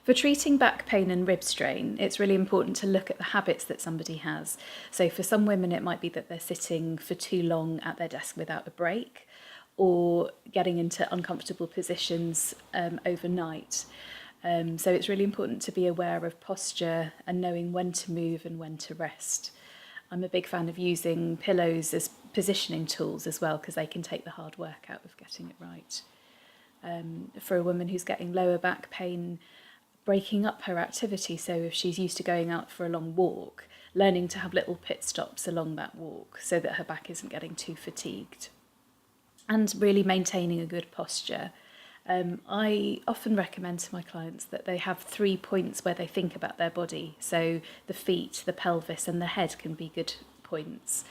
For treating back pain and rib strain, it's really important to look at the habits that somebody has. So for some women, it might be that they're sitting for too long at their desk without a break, or getting into uncomfortable positions overnight. So it's really important to be aware of posture and knowing when to move and when to rest. I'm a big fan of using pillows as positioning tools as well, because they can take the hard work out of getting it right. For a woman who's getting lower back pain, breaking up her activity, so if she's used to going out for a long walk, learning to have little pit stops along that walk so that her back isn't getting too fatigued. And really maintaining a good posture. I often recommend to my clients that they have 3 points where they think about their body. So the feet, the pelvis and the head can be good points.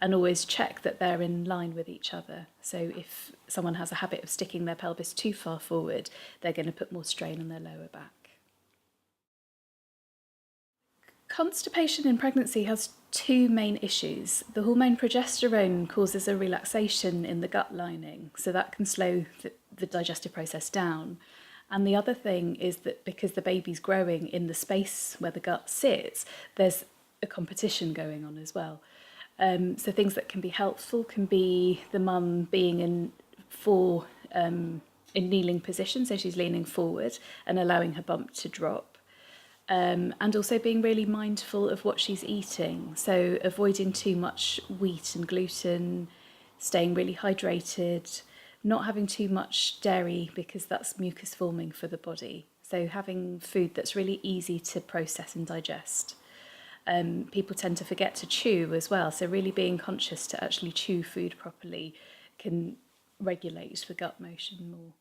And always check that they're in line with each other. So if someone has a habit of sticking their pelvis too far forward, they're going to put more strain on their lower back. Constipation in pregnancy has 2 main issues. The hormone progesterone causes a relaxation in the gut lining, so that can slow the digestive process down. And the other thing is that because the baby's growing in the space where the gut sits, there's a competition going on as well. So things that can be helpful can be the mum being in kneeling position, so she's leaning forward and allowing her bump to drop. And also being really mindful of what she's eating, so avoiding too much wheat and gluten, staying really hydrated, not having too much dairy because that's mucus forming for the body, so having food that's really easy to process and digest. People tend to forget to chew as well, so really being conscious to actually chew food properly can regulate the gut motion more.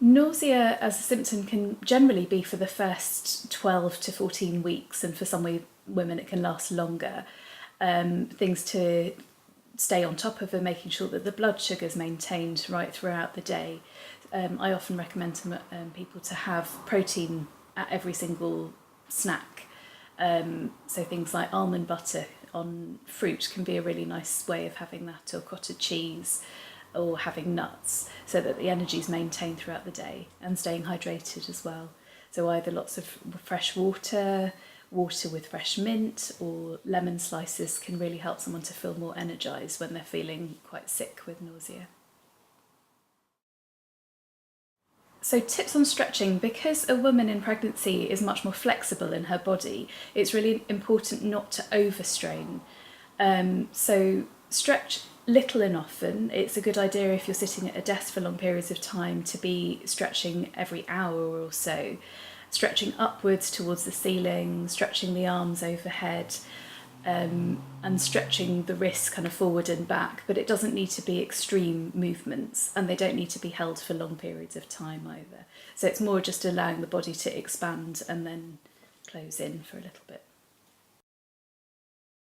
Nausea as a symptom can generally be for the first 12 to 14 weeks, and for some women it can last longer. Things to stay on top of are making sure that the blood sugar is maintained right throughout the day. I often recommend to people to have protein at every single snack. So things like almond butter on fruit can be a really nice way of having that, or cottage cheese, or having nuts, so that the energy is maintained throughout the day, and staying hydrated as well. So either lots of fresh water with fresh mint, or lemon slices can really help someone to feel more energised when they're feeling quite sick with nausea. So tips on stretching. Because a woman in pregnancy is much more flexible in her body, it's really important not to overstrain. So stretch little and often. It's a good idea if you're sitting at a desk for long periods of time to be stretching every hour or so. Stretching upwards towards the ceiling, stretching the arms overhead, and stretching the wrists kind of forward and back, but it doesn't need to be extreme movements, and they don't need to be held for long periods of time either. So it's more just allowing the body to expand and then close in for a little bit.